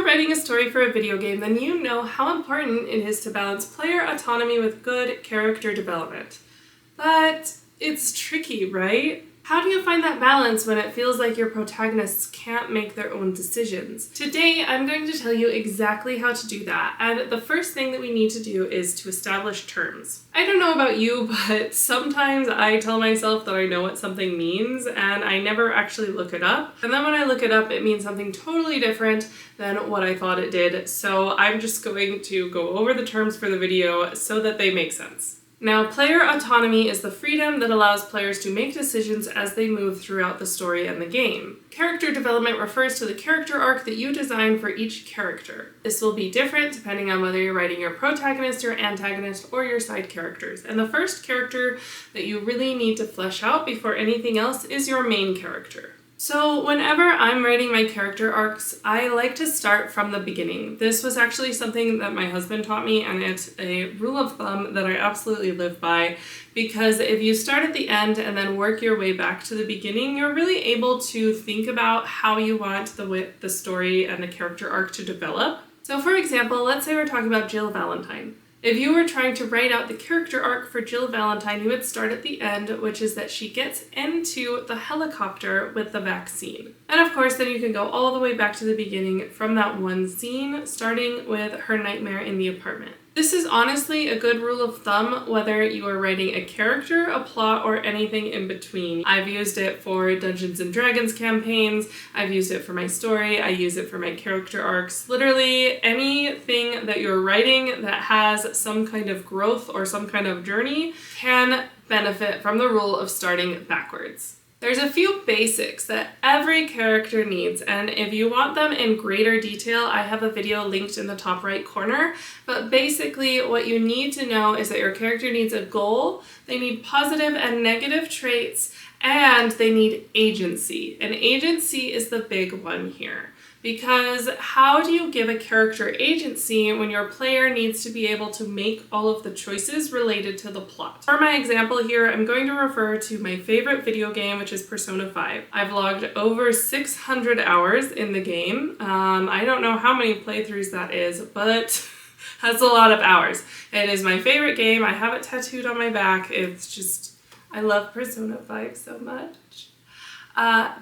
writing a story for a video game, then you know how important it is to balance player autonomy with good character development. But it's tricky, right? How do you find that balance when it feels like your protagonists can't make their own decisions? Today, I'm going to tell you exactly how to do that, and the first thing that we need to do is to establish terms. I don't know about you, but sometimes I tell myself that I know what something means, and I never actually look it up. And then when I look it up, it means something totally different than what I thought it did. So I'm just going to go over the terms for the video so that they make sense. Now, player autonomy is the freedom that allows players to make decisions as they move throughout the story and the game. Character development refers to the character arc that you design for each character. This will be different depending on whether you're writing your protagonist, your antagonist, or your side characters. And the first character that you really need to flesh out before anything else is your main character. So whenever I'm writing my character arcs, I like to start from the beginning. This was actually something that my husband taught me, and it's a rule of thumb that I absolutely live by, because if you start at the end and then work your way back to the beginning, you're really able to think about how you want the story and the character arc to develop. So for example, let's say we're talking about Jill Valentine. If you were trying to write out the character arc for Jill Valentine, you would start at the end, which is that she gets into the helicopter with the vaccine. And of course, then you can go all the way back to the beginning from that one scene, starting with her nightmare in the apartment. This is honestly a good rule of thumb whether you are writing a character, a plot, or anything in between. I've used it for Dungeons & Dragons campaigns, I've used it for my story, I use it for my character arcs. Literally anything that you're writing that has some kind of growth or some kind of journey can benefit from the rule of starting backwards. There's a few basics that every character needs, and if you want them in greater detail, I have a video linked in the top right corner. But basically, what you need to know is that your character needs a goal, they need positive and negative traits, and they need agency. And agency is the big one here. Because how do you give a character agency when your player needs to be able to make all of the choices related to the plot? For my example here, I'm going to refer to my favorite video game, which is Persona 5. I've logged over 600 hours in the game. I don't know how many playthroughs that is, but that's a lot of hours. It is my favorite game. I have it tattooed on my back. It's just, I love Persona 5 so much.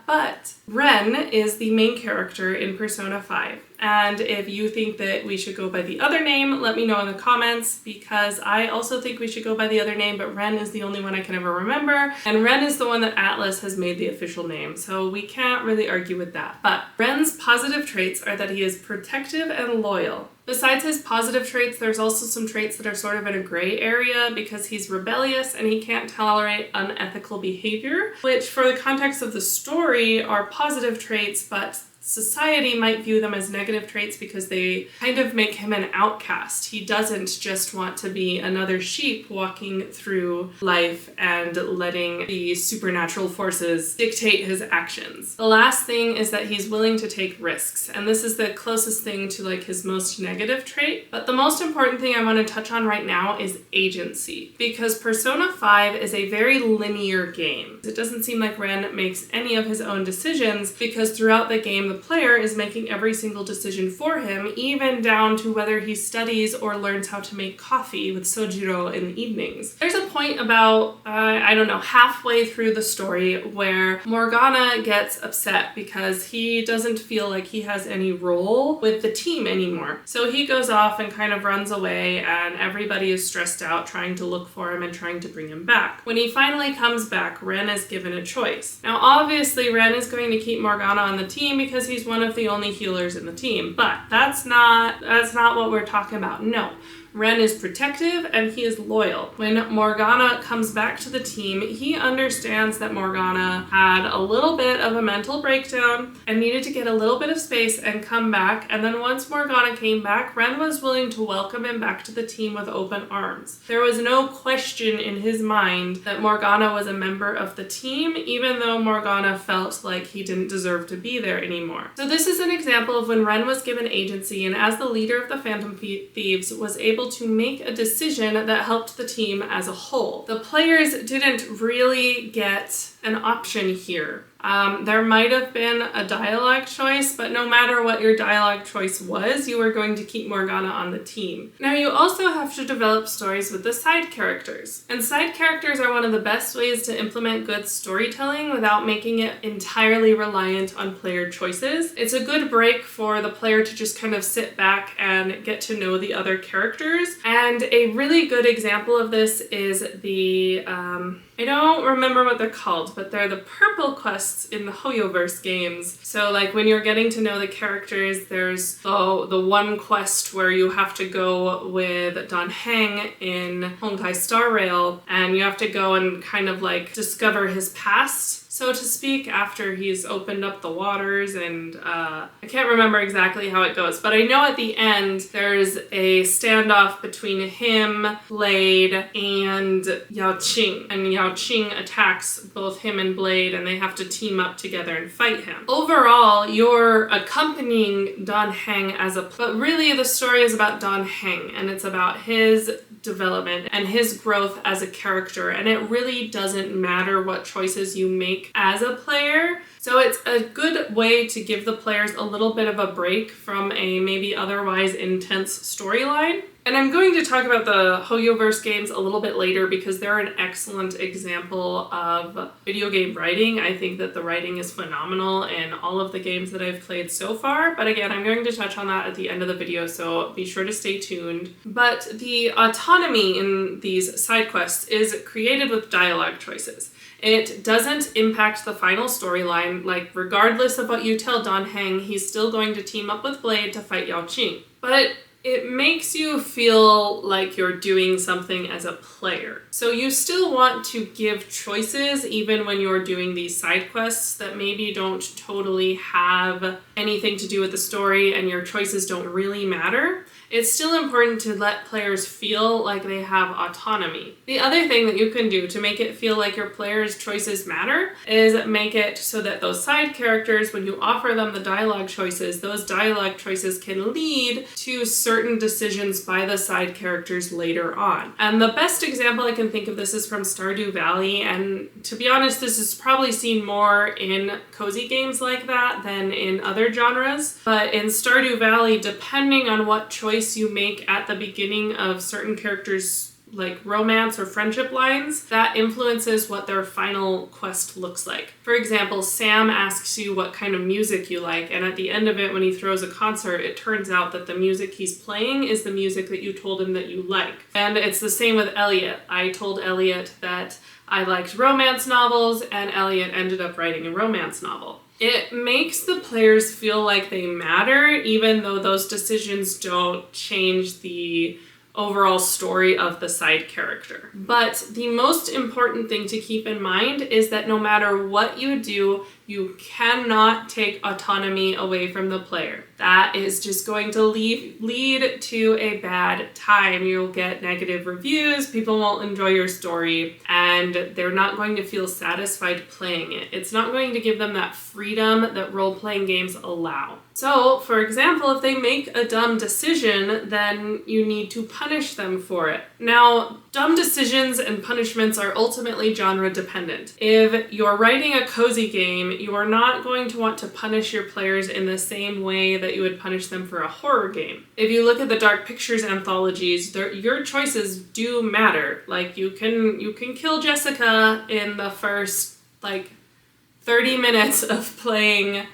But Ren is the main character in Persona 5, and if you think that we should go by the other name, let me know in the comments, because I also think we should go by the other name, but Ren is the only one I can ever remember, and Ren is the one that Atlas has made the official name, so we can't really argue with that. But Ren's positive traits are that he is protective and loyal. Besides his positive traits, there's also some traits that are sort of in a gray area because he's rebellious and he can't tolerate unethical behavior, which for the context of the story are positive traits, but society might view them as negative traits because they kind of make him an outcast. He doesn't just want to be another sheep walking through life and letting the supernatural forces dictate his actions. The last thing is that he's willing to take risks, and this is the closest thing to like his most negative trait. But the most important thing I want to touch on right now is agency, because Persona 5 is a very linear game. It doesn't seem like Ren makes any of his own decisions, because throughout the game, the player is making every single decision for him, even down to whether he studies or learns how to make coffee with Sojiro in the evenings. There's a point about, I don't know, halfway through the story where Morgana gets upset because he doesn't feel like he has any role with the team anymore. So he goes off and kind of runs away, and everybody is stressed out trying to look for him and trying to bring him back. When he finally comes back, Ren is given a choice. Now obviously Ren is going to keep Morgana on the team because he's one of the only healers in the team, but that's not what we're talking about. No. Ren is protective and he is loyal. When Morgana comes back to the team, he understands that Morgana had a little bit of a mental breakdown and needed to get a little bit of space and come back. And then once Morgana came back, Ren was willing to welcome him back to the team with open arms. There was no question in his mind that Morgana was a member of the team, even though Morgana felt like he didn't deserve to be there anymore. So this is an example of when Ren was given agency, and as the leader of the Phantom Thieves was able to make a decision that helped the team as a whole. The players didn't really get an option here. There might have been a dialogue choice, but no matter what your dialogue choice was, you were going to keep Morgana on the team. Now, you also have to develop stories with the side characters. And side characters are one of the best ways to implement good storytelling without making it entirely reliant on player choices. It's a good break for the player to just kind of sit back and get to know the other characters. And a really good example of this is the, I don't remember what they're called, but they're the purple quests in the Hoyoverse games. So like when you're getting to know the characters, there's the one quest where you have to go with Dan Heng in Honkai Star Rail, and you have to go and kind of like discover his past, so to speak, after he's opened up the waters, and I can't remember exactly how it goes, but I know at the end there's a standoff between him, Blade, and Yao Qing, and Yao Qing attacks both him and Blade, and they have to team up together and fight him. Overall, you're accompanying Dan Heng but really the story is about Dan Heng, and it's about his development and his growth as a character, and it really doesn't matter what choices you make as a player. So it's a good way to give the players a little bit of a break from a maybe otherwise intense storyline. And I'm going to talk about the Hoyoverse games a little bit later because they're an excellent example of video game writing. I think that the writing is phenomenal in all of the games that I've played so far. But again, I'm going to touch on that at the end of the video, so be sure to stay tuned. But the autonomy in these side quests is created with dialogue choices. It doesn't impact the final storyline. Like, regardless of what you tell Dan Heng, he's still going to team up with Blade to fight Yao Qing. But it makes you feel like you're doing something as a player. So you still want to give choices even when you're doing these side quests that maybe don't totally have anything to do with the story and your choices don't really matter. It's still important to let players feel like they have autonomy. The other thing that you can do to make it feel like your players' choices matter is make it so that those side characters, when you offer them the dialogue choices, those dialogue choices can lead to certain decisions by the side characters later on. And the best example I can think of this is from Stardew Valley, and to be honest, this is probably seen more in cozy games like that than in other genres. But in Stardew Valley, depending on what choice you make at the beginning of certain characters' like romance or friendship lines, that influences what their final quest looks like. For example, Sam asks you what kind of music you like, and at the end of it, when he throws a concert, it turns out that the music he's playing is the music that you told him that you like. And it's the same with Elliot. I told Elliot that I liked romance novels, and Elliot ended up writing a romance novel. It makes the players feel like they matter, even though those decisions don't change the overall story of the side character. But the most important thing to keep in mind is that no matter what you do, you cannot take autonomy away from the player. That is just going to lead to a bad time. You'll get negative reviews, people won't enjoy your story, and they're not going to feel satisfied playing it. It's not going to give them that freedom that role-playing games allow. So, for example, if they make a dumb decision, then you need to punish them for it. Now, dumb decisions and punishments are ultimately genre dependent. If you're writing a cozy game, you are not going to want to punish your players in the same way that you would punish them for a horror game. If you look at the Dark Pictures anthologies, your choices do matter. Like, you can kill Jessica in the first, 30 minutes of playing,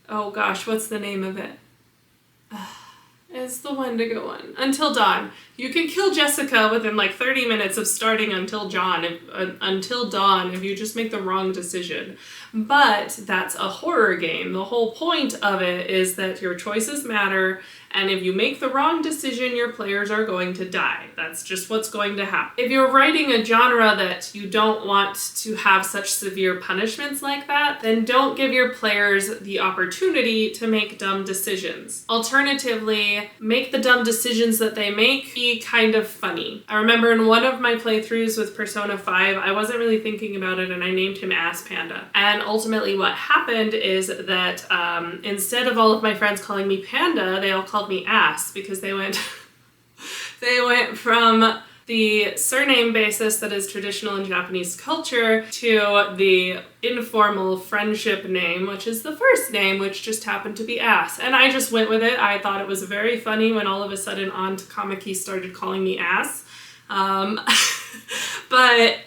oh gosh, what's the name of it? It's the Wendigo one. Until Dawn. You can kill Jessica within 30 minutes of starting Until Dawn if you just make the wrong decision. But that's a horror game. The whole point of it is that your choices matter, and if you make the wrong decision, your players are going to die. That's just what's going to happen. If you're writing a genre that you don't want to have such severe punishments like that, then don't give your players the opportunity to make dumb decisions. Alternatively, make the dumb decisions that they make be kind of funny. I remember in one of my playthroughs with Persona 5, I wasn't really thinking about it, and I named him Ass Panda. And ultimately what happened is that instead of all of my friends calling me Panda, they all called me Ass, because they went from the surname basis that is traditional in Japanese culture to the informal friendship name, which is the first name, which just happened to be Ass. And I just went with it. I thought it was very funny when all of a sudden Aunt Kamaki started calling me Ass. But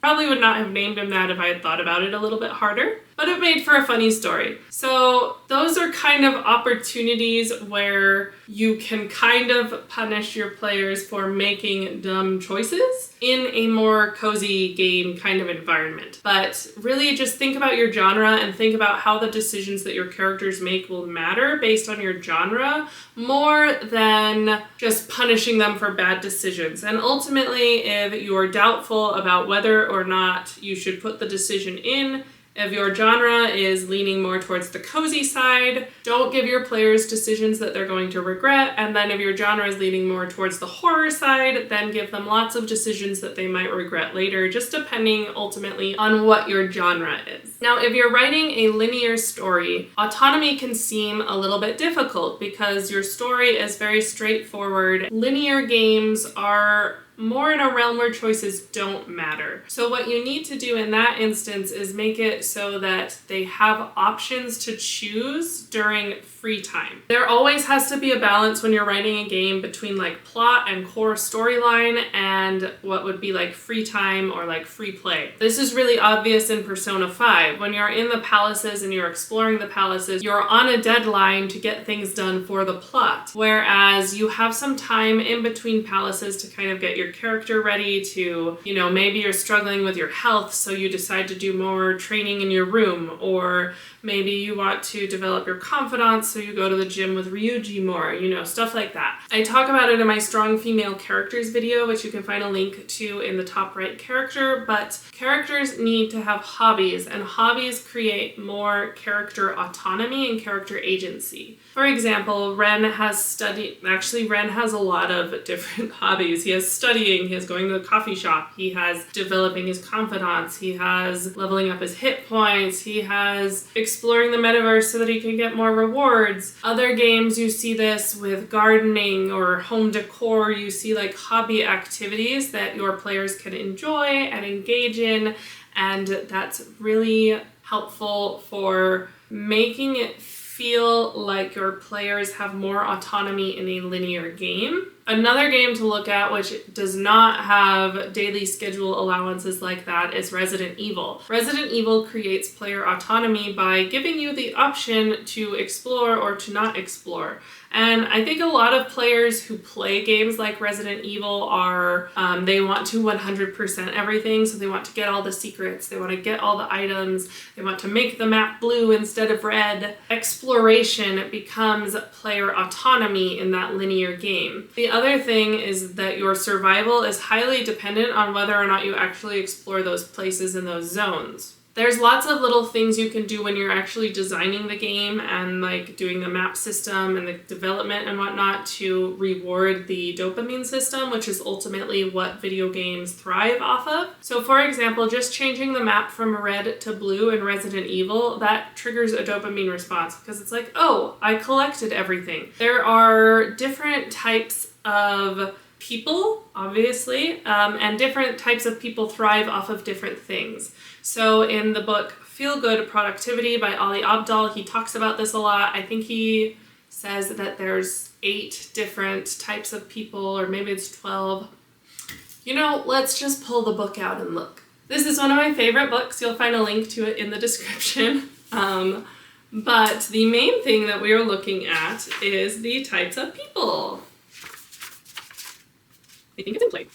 probably would not have named him that if I had thought about it a little bit harder, but it made for a funny story. So those are kind of opportunities where you can kind of punish your players for making dumb choices in a more cozy game kind of environment. But really just think about your genre and think about how the decisions that your characters make will matter based on your genre more than just punishing them for bad decisions. And ultimately, if you're doubtful about whether or not you should put the decision in, if your genre is leaning more towards the cozy side, don't give your players decisions that they're going to regret. And then if your genre is leaning more towards the horror side, then give them lots of decisions that they might regret later, just depending ultimately on what your genre is. Now, if you're writing a linear story, autonomy can seem a little bit difficult because your story is very straightforward. Linear games are more in a realm where choices don't matter. So what you need to do in that instance is make it so that they have options to choose during free time. There always has to be a balance when you're writing a game between like plot and core storyline and what would be like free time or like free play. This is really obvious in Persona 5. When you're in the palaces and you're exploring the palaces, you're on a deadline to get things done for the plot. Whereas you have some time in between palaces to kind of get your character ready to, maybe you're struggling with your health, so you decide to do more training in your room, or maybe you want to develop your confidence, so you go to the gym with Ryuji more, stuff like that. I talk about it in my Strong Female Characters video, which you can find a link to in the top right character, but characters need to have hobbies, and hobbies create more character autonomy and character agency. For example, Ren has a lot of different hobbies. He has studying, he has going to the coffee shop, he has developing his confidence, he has leveling up his hit points, he has exploring the metaverse so that he can get more rewards. Other games you see this with gardening or home decor, you see like hobby activities that your players can enjoy and engage in, and that's really helpful for making it feel like your players have more autonomy in a linear game. Another game to look at, which does not have daily schedule allowances like that, is Resident Evil. Resident Evil creates player autonomy by giving you the option to explore or to not explore. And I think a lot of players who play games like Resident Evil are, they want to 100% everything, so they want to get all the secrets, they want to get all the items, they want to make the map blue instead of red. Exploration becomes player autonomy in that linear game. The other thing is that your survival is highly dependent on whether or not you actually explore those places in those zones. There's lots of little things you can do when you're actually designing the game and like doing the map system and the development and whatnot to reward the dopamine system, which is ultimately what video games thrive off of. So for example, just changing the map from red to blue in Resident Evil, that triggers a dopamine response because it's like, oh, I collected everything. There are different types of people, obviously, and different types of people thrive off of different things. So in the book Feel Good Productivity by Ali Abdaal, he talks about this a lot. I think he says that there's 8 different types of people, or maybe it's 12. Let's just pull the book out and look. This is one of my favorite books. You'll find a link to it in the description. But the main thing that we are looking at is the types of people. I think it's in play.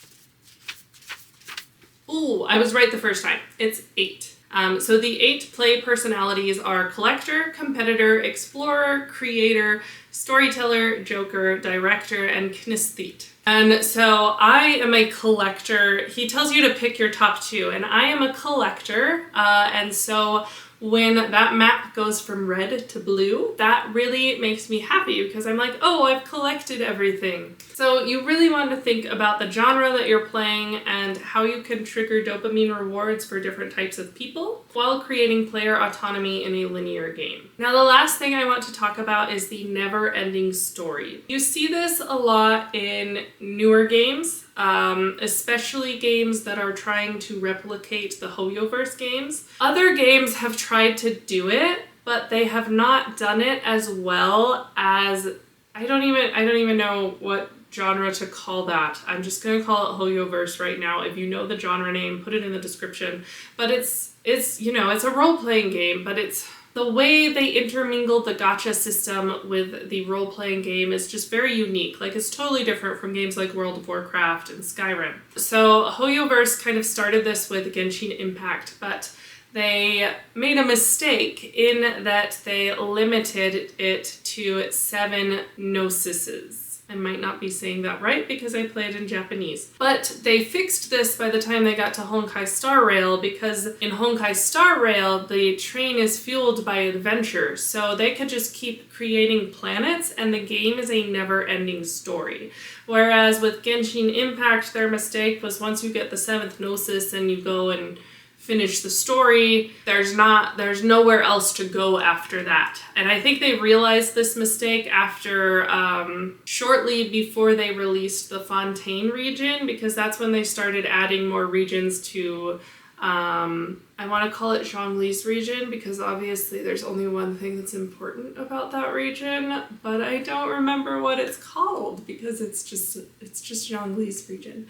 Ooh, I was right the first time. It's 8. So the 8 play personalities are collector, competitor, explorer, creator, storyteller, joker, director, and kinesthete. And so I am a collector. He tells you to pick your top 2, and I am a collector. And so when that map goes from red to blue, that really makes me happy because I'm like, oh, I've collected everything. So you really want to think about the genre that you're playing and how you can trigger dopamine rewards for different types of people while creating player autonomy in a linear game. Now, the last thing I want to talk about is the never-ending story. You see this a lot in newer games. especially games that are trying to replicate the Hoyoverse games. Other games have tried to do it, but they have not done it as well as, I don't even know what genre to call that. I'm just gonna call it Hoyoverse right now. If you know the genre name, put it in the description. But it's you know, it's a role-playing game, but it's the way they intermingle the gacha system with the role-playing game is just very unique. Like, it's totally different from games like World of Warcraft and Skyrim. So Hoyoverse kind of started this with Genshin Impact, but they made a mistake in that they limited it to 7 gnosises. I might not be saying that right because I played in Japanese. But they fixed this by the time they got to Honkai Star Rail, because in Honkai Star Rail, the train is fueled by adventure. So they could just keep creating planets and the game is a never-ending story. Whereas with Genshin Impact, their mistake was once you get the 7th Gnosis and you go and finish the story, there's nowhere else to go after that. And I think they realized this mistake after shortly before they released the Fontaine region, because that's when they started adding more regions to I want to call it Zhongli's region because obviously there's only one thing that's important about that region, but I don't remember what it's called because it's just Zhongli's region.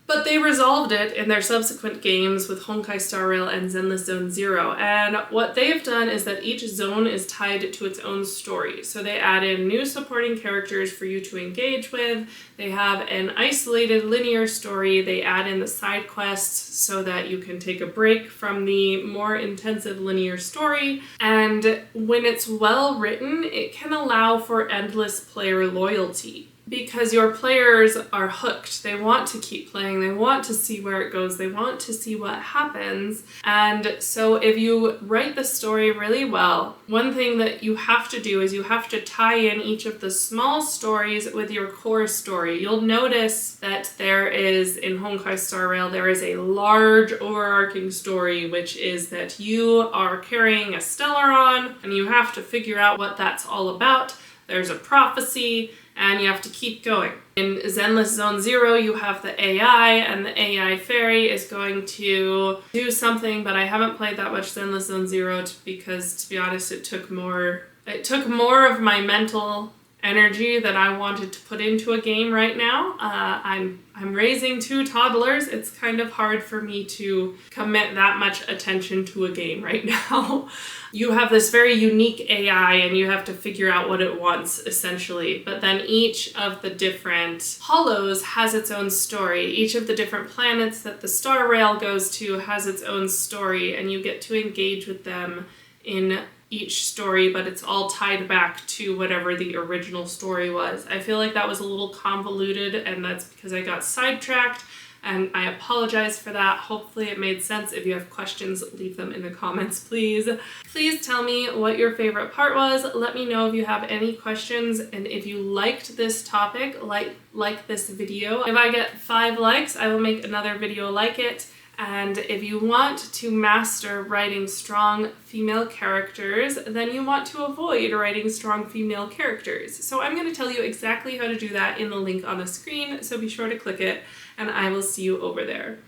But they resolved it in their subsequent games with Honkai Star Rail and Zenless Zone Zero. And what they've done is that each zone is tied to its own story. So they add in new supporting characters for you to engage with. They have an isolated linear story. They add in the side quests so that you can take a break from the more intensive linear story. And when it's well written, it can allow for endless player loyalty, because your players are hooked. They want to keep playing. They want to see where it goes. They want to see what happens. And so if you write the story really well, one thing that you have to do is you have to tie in each of the small stories with your core story. You'll notice that there is, in Honkai Star Rail, there is a large overarching story, which is that you are carrying a Stellaron and you have to figure out what that's all about. There's a prophecy, and you have to keep going. In Zenless Zone Zero, you have the AI, and the AI fairy is going to do something, but I haven't played that much Zenless Zone Zero because, to be honest, it took more of my mental energy that I wanted to put into a game right now. I'm raising 2 toddlers. It's kind of hard for me to commit that much attention to a game right now. You have this very unique AI and you have to figure out what it wants, essentially. But then each of the different hollows has its own story. Each of the different planets that the Star Rail goes to has its own story, and you get to engage with them in each story, but it's all tied back to whatever the original story was. I feel like that was a little convoluted, and that's because I got sidetracked, and I apologize for that. Hopefully it made sense. If you have questions, leave them in the comments, please. Please tell me what your favorite part was. Let me know if you have any questions, and if you liked this topic, like this video. If I get 5 likes, I will make another video like it. And if you want to master writing strong female characters, then you want to avoid writing strong female characters. So I'm going to tell you exactly how to do that in the link on the screen, so be sure to click it, and I will see you over there.